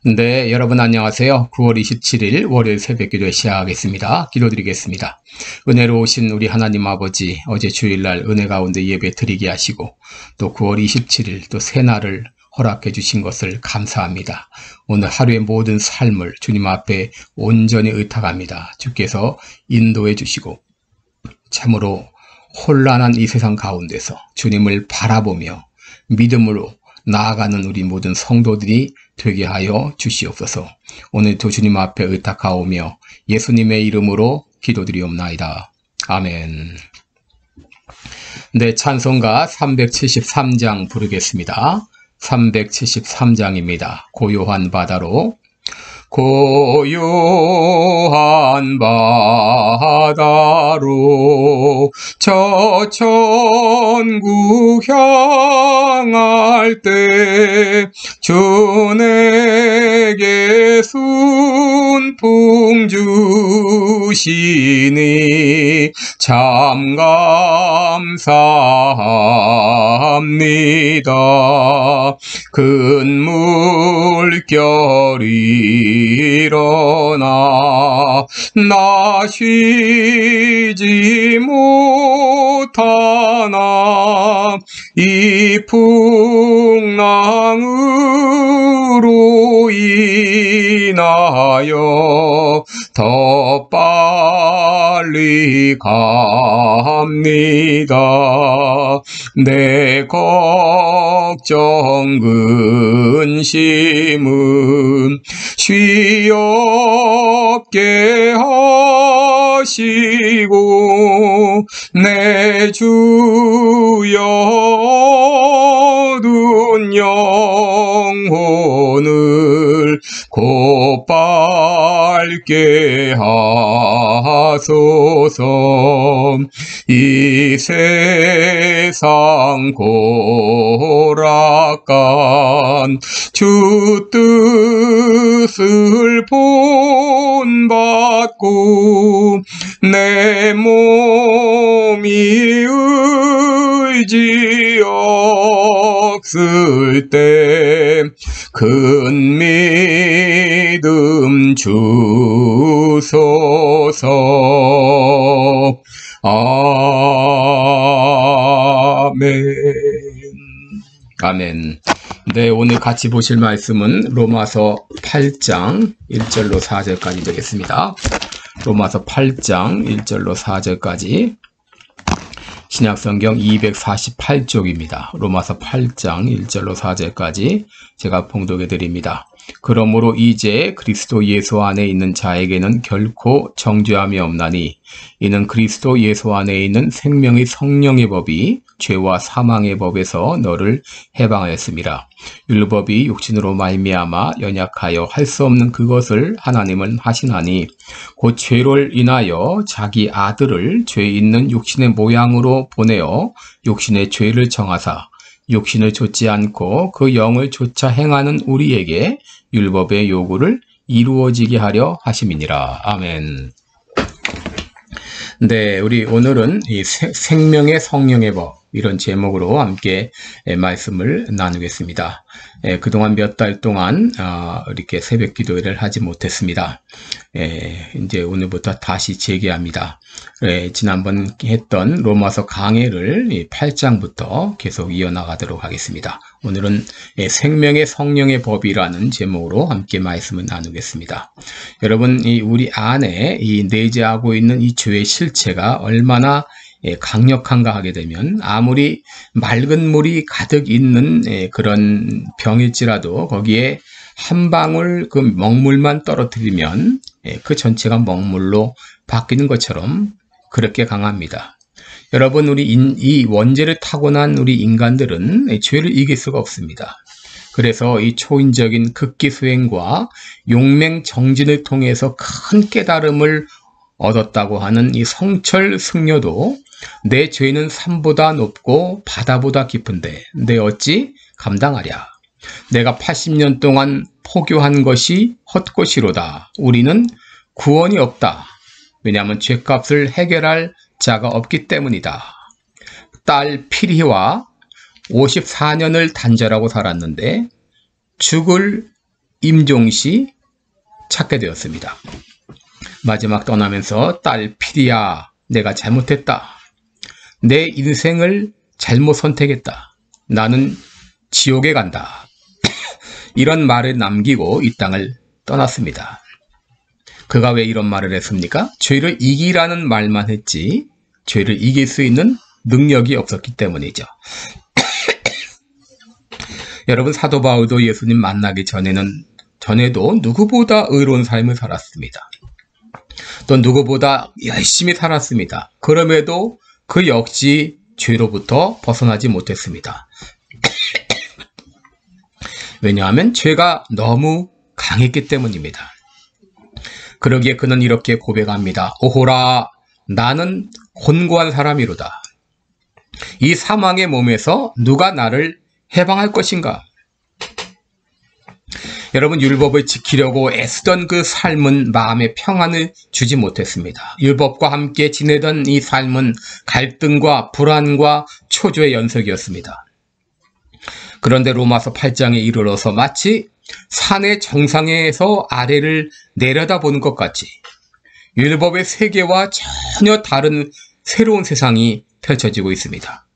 네, 여러분 안녕하세요. 9월 27일 월요일 새벽기도 시작하겠습니다. 기도드리겠습니다. 은혜로우신 우리 하나님 아버지, 어제 주일날 은혜 가운데 예배 드리게 하시고 또 9월 27일 또 새날을 허락해 주신 것을 감사합니다. 오늘 하루의 모든 삶을 주님 앞에 온전히 의탁합니다. 주께서 인도해 주시고 참으로 혼란한 이 세상 가운데서 주님을 바라보며 믿음으로 나아가는 우리 모든 성도들이 되게 하여 주시옵소서. 오늘도 주님 앞에 의탁하오며 예수님의 이름으로 기도드리옵나이다. 아멘. 네, 찬송가 373장 부르겠습니다. 373장입니다. 고요한 바다로. 고요한 바다로 저 천국 향할 때 주 내게 순풍 주시니 참 감사합니다. 큰 물결이 일어나 나 쉬지 못하나 이 풍랑으로 인하여 더 빨리 갑니다. 내 걱정 근심은 쉬 없게 하시고 내 주여 얻은 영혼을 곧 밝게 하소서. 이 세상 고락간 주 뜻을 본받고 내 몸이 의지 없을 때 큰 믿음 주소서. 아멘. 아멘. 네, 오늘 같이 보실 말씀은 로마서 8장 1절로 4절까지 되겠습니다. 로마서 8장 1절로 4절까지 신약성경 248쪽입니다. 로마서 8장 1절로 4절까지 제가 봉독해 드립니다. 그러므로 이제 그리스도 예수 안에 있는 자에게는 결코 정죄함이 없나니 이는 그리스도 예수 안에 있는 생명의 성령의 법이 죄와 사망의 법에서 너를 해방하였습니다. 율법이 육신으로 말미암아 연약하여 할 수 없는 그것을 하나님은 하시나니 곧 죄를 인하여 자기 아들을 죄 있는 육신의 모양으로 보내어 육신의 죄를 정하사 육신을 좇지 않고 그 영을 좇아 행하는 우리에게 율법의 요구를 이루어지게 하려 하심이니라. 아멘. 네, 우리 오늘은 이 생명의 성령의 법 이런 제목으로 함께 말씀을 나누겠습니다. 그동안 몇 달 동안 이렇게 새벽 기도회를 하지 못했습니다. 이제 오늘부터 다시 재개합니다. 지난번 했던 로마서 강해를 8장부터 계속 이어나가도록 하겠습니다. 오늘은 생명의 성령의 법이라는 제목으로 함께 말씀을 나누겠습니다. 여러분, 우리 안에 이 내재하고 있는 이 죄의 실체가 얼마나 강력한가 하게 되면 아무리 맑은 물이 가득 있는 그런 병일지라도 거기에 한 방울 그 먹물만 떨어뜨리면 그 전체가 먹물로 바뀌는 것처럼 그렇게 강합니다. 여러분, 이 원죄를 타고난 우리 인간들은 죄를 이길 수가 없습니다. 그래서 이 초인적인 극기수행과 용맹정진을 통해서 큰 깨달음을 얻었다고 하는 이 성철 승려도 내 죄는 산보다 높고 바다보다 깊은데 내 어찌 감당하랴. 내가 80년 동안 포교한 것이 헛것이로다. 우리는 구원이 없다. 왜냐하면 죄값을 해결할 자가 없기 때문이다. 딸 피리와 54년을 단절하고 살았는데 죽을 임종시 찾게 되었습니다. 마지막 떠나면서 딸 피디야, 내가 잘못했다. 내 인생을 잘못 선택했다. 나는 지옥에 간다. 이런 말을 남기고 이 땅을 떠났습니다. 그가 왜 이런 말을 했습니까? 죄를 이기라는 말만 했지 죄를 이길 수 있는 능력이 없었기 때문이죠. 여러분, 사도 바울도 예수님 만나기 전에도 누구보다 의로운 삶을 살았습니다. 또 누구보다 열심히 살았습니다. 그럼에도 그 역시 죄로부터 벗어나지 못했습니다. 왜냐하면 죄가 너무 강했기 때문입니다. 그러기에 그는 이렇게 고백합니다. 오호라, 나는 곤고한 사람이로다. 이 사망의 몸에서 누가 나를 해방할 것인가? 여러분, 율법을 지키려고 애쓰던 그 삶은 마음에 평안을 주지 못했습니다. 율법과 함께 지내던 이 삶은 갈등과 불안과 초조의 연속이었습니다. 그런데 로마서 8장에 이르러서 마치 산의 정상에서 아래를 내려다보는 것 같이 율법의 세계와 전혀 다른 새로운 세상이 펼쳐지고 있습니다.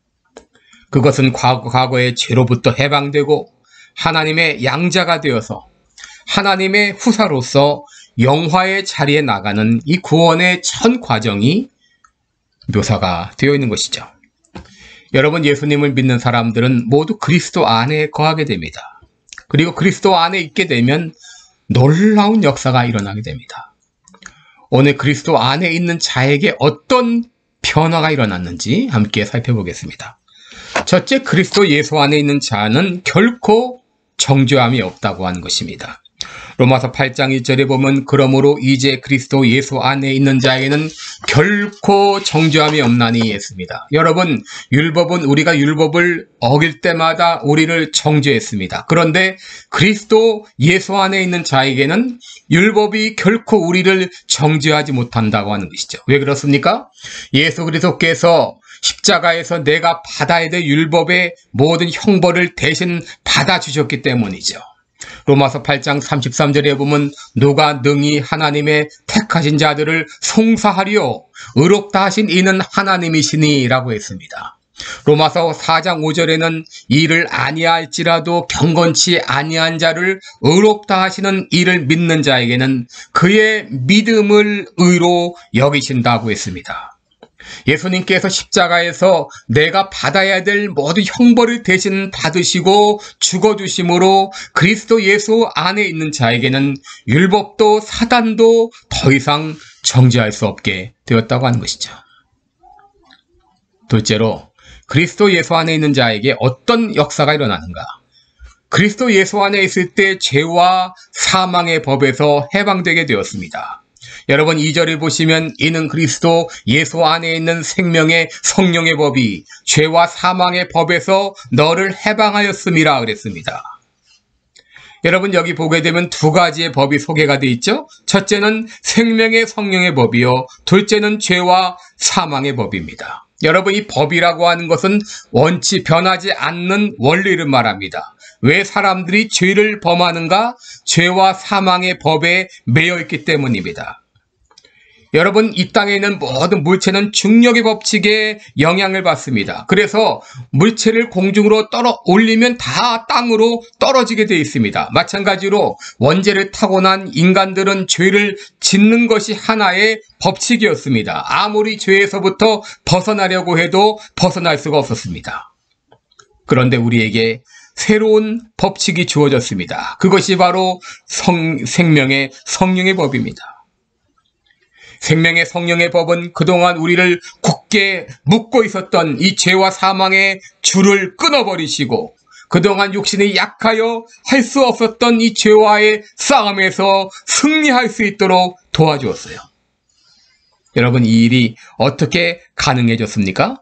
그것은 과거의 죄로부터 해방되고 하나님의 양자가 되어서 하나님의 후사로서 영화의 자리에 나가는 이 구원의 전 과정이 묘사가 되어 있는 것이죠. 여러분, 예수님을 믿는 사람들은 모두 그리스도 안에 거하게 됩니다. 그리고 그리스도 안에 있게 되면 놀라운 역사가 일어나게 됩니다. 오늘 그리스도 안에 있는 자에게 어떤 변화가 일어났는지 함께 살펴보겠습니다. 첫째, 그리스도 예수 안에 있는 자는 결코 정죄함이 없다고 하는 것입니다. 로마서 8장 1절에 보면 그러므로 이제 그리스도 예수 안에 있는 자에게는 결코 정죄함이 없나니 했습니다. 여러분, 율법은 우리가 율법을 어길 때마다 우리를 정죄했습니다. 그런데 그리스도 예수 안에 있는 자에게는 율법이 결코 우리를 정죄하지 못한다고 하는 것이죠. 왜 그렇습니까? 예수 그리스도께서 십자가에서 내가 받아야 될 율법의 모든 형벌을 대신 받아주셨기 때문이죠. 로마서 8장 33절에 보면 누가 능히 하나님의 택하신 자들을 송사하리요 의롭다 하신 이는 하나님이시니 라고 했습니다. 로마서 4장 5절에는 이를 아니할지라도 경건치 아니한 자를 의롭다 하시는 이를 믿는 자에게는 그의 믿음을 의로 여기신다고 했습니다. 예수님께서 십자가에서 내가 받아야 될 모든 형벌을 대신 받으시고 죽어주심으로 그리스도 예수 안에 있는 자에게는 율법도 사단도 더 이상 정죄할 수 없게 되었다고 하는 것이죠. 둘째로, 그리스도 예수 안에 있는 자에게 어떤 역사가 일어나는가? 그리스도 예수 안에 있을 때 죄와 사망의 법에서 해방되게 되었습니다. 여러분, 2절을 보시면 이는 그리스도 예수 안에 있는 생명의 성령의 법이 죄와 사망의 법에서 너를 해방하였음이라 그랬습니다. 여러분, 여기 보게 되면 두 가지의 법이 소개가 되어 있죠. 첫째는 생명의 성령의 법이요, 둘째는 죄와 사망의 법입니다. 여러분, 이 법이라고 하는 것은 원치 변하지 않는 원리를 말합니다. 왜 사람들이 죄를 범하는가? 죄와 사망의 법에 매여 있기 때문입니다. 여러분, 이 땅에 있는 모든 물체는 중력의 법칙에 영향을 받습니다. 그래서 물체를 공중으로 올리면 다 땅으로 떨어지게 되어 있습니다. 마찬가지로 원죄를 타고난 인간들은 죄를 짓는 것이 하나의 법칙이었습니다. 아무리 죄에서부터 벗어나려고 해도 벗어날 수가 없었습니다. 그런데 우리에게 새로운 법칙이 주어졌습니다. 그것이 바로 생명의 성령의 법입니다. 생명의 성령의 법은 그동안 우리를 굳게 묶고 있었던 이 죄와 사망의 줄을 끊어버리시고 그동안 육신이 약하여 할 수 없었던 이 죄와의 싸움에서 승리할 수 있도록 도와주었어요. 여러분, 이 일이 어떻게 가능해졌습니까?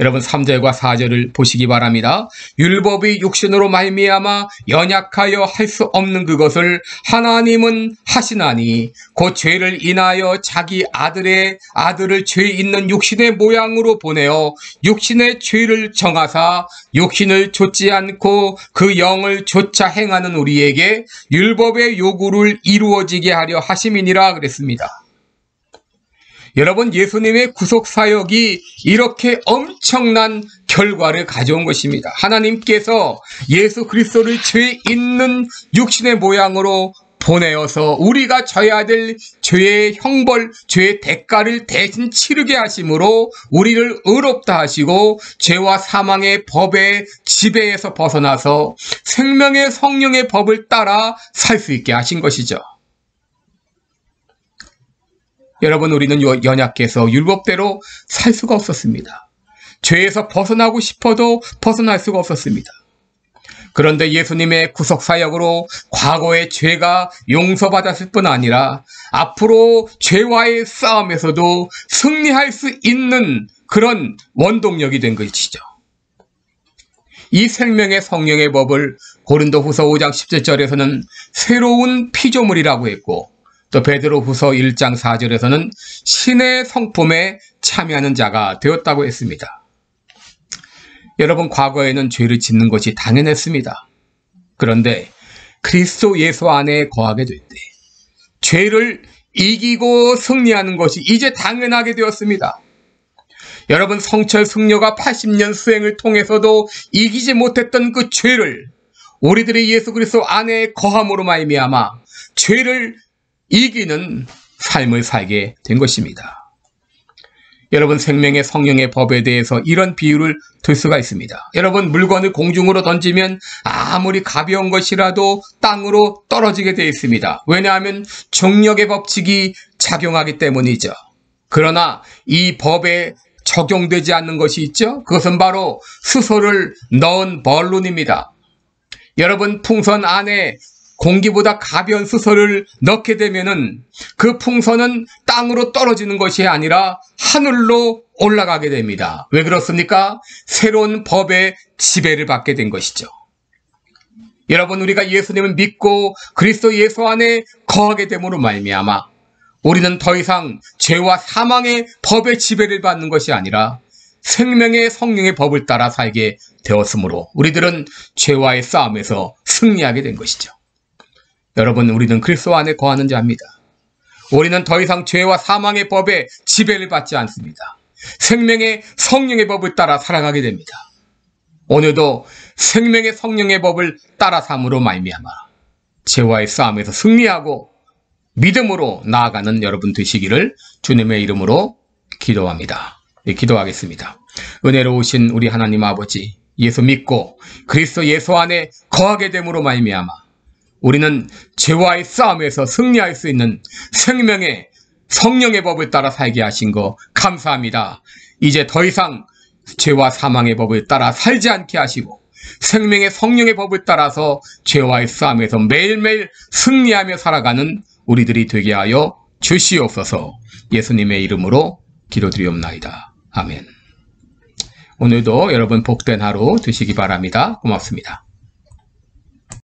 여러분 3절과 4절을 보시기 바랍니다. 율법이 육신으로 말미암아 연약하여 할 수 없는 그것을 하나님은 하시나니 곧 죄를 인하여 자기 아들을 죄 있는 육신의 모양으로 보내어 육신의 죄를 정하사 육신을 좇지 않고 그 영을 좇아 행하는 우리에게 율법의 요구를 이루어지게 하려 하심이니라 그랬습니다. 여러분, 예수님의 구속사역이 이렇게 엄청난 결과를 가져온 것입니다. 하나님께서 예수 그리스도를 죄 있는 육신의 모양으로 보내어서 우리가 져야 될 죄의 형벌, 죄의 대가를 대신 치르게 하심으로 우리를 의롭다 하시고 죄와 사망의 법의 지배에서 벗어나서 생명의 성령의 법을 따라 살 수 있게 하신 것이죠. 여러분, 우리는 연약해서 율법대로 살 수가 없었습니다. 죄에서 벗어나고 싶어도 벗어날 수가 없었습니다. 그런데 예수님의 구속사역으로 과거의 죄가 용서받았을 뿐 아니라 앞으로 죄와의 싸움에서도 승리할 수 있는 그런 원동력이 된 것이죠. 이 생명의 성령의 법을 고린도후서 5장 17절에서는 새로운 피조물이라고 했고, 또 베드로후서 1장 4절에서는 신의 성품에 참여하는 자가 되었다고 했습니다. 여러분, 과거에는 죄를 짓는 것이 당연했습니다. 그런데 그리스도 예수 안에 거하게 될 때 죄를 이기고 승리하는 것이 이제 당연하게 되었습니다. 여러분, 성철 승려가 80년 수행을 통해서도 이기지 못했던 그 죄를 우리들이 예수 그리스도 안에 거함으로 말미암아 죄를 이기는 삶을 살게 된 것입니다. 여러분, 생명의 성령의 법에 대해서 이런 비유를 들 수가 있습니다. 여러분, 물건을 공중으로 던지면 아무리 가벼운 것이라도 땅으로 떨어지게 되어 있습니다. 왜냐하면 중력의 법칙이 작용하기 때문이죠. 그러나 이 법에 적용되지 않는 것이 있죠. 그것은 바로 수소를 넣은 벌룬입니다. 여러분, 풍선 안에 공기보다 가벼운 수소를 넣게 되면은 그 풍선은 땅으로 떨어지는 것이 아니라 하늘로 올라가게 됩니다. 왜 그렇습니까? 새로운 법의 지배를 받게 된 것이죠. 여러분, 우리가 예수님을 믿고 그리스도 예수 안에 거하게 됨으로 말미암아 우리는 더 이상 죄와 사망의 법의 지배를 받는 것이 아니라 생명의 성령의 법을 따라 살게 되었으므로 우리들은 죄와의 싸움에서 승리하게 된 것이죠. 여러분, 우리는 그리스도 안에 거하는 자입니다. 우리는 더 이상 죄와 사망의 법에 지배를 받지 않습니다. 생명의 성령의 법을 따라 살아가게 됩니다. 오늘도 생명의 성령의 법을 따라 삼으로 말미암아 죄와의 싸움에서 승리하고 믿음으로 나아가는 여러분 되시기를 주님의 이름으로 기도합니다. 기도하겠습니다. 은혜로우신 우리 하나님 아버지, 예수 믿고 그리스도 예수 안에 거하게 됨으로 말미암아 우리는 죄와의 싸움에서 승리할 수 있는 생명의 성령의 법을 따라 살게 하신 거 감사합니다. 이제 더 이상 죄와 사망의 법을 따라 살지 않게 하시고 생명의 성령의 법을 따라서 죄와의 싸움에서 매일매일 승리하며 살아가는 우리들이 되게 하여 주시옵소서. 예수님의 이름으로 기도드리옵나이다. 아멘. 오늘도 여러분 복된 하루 되시기 바랍니다. 고맙습니다.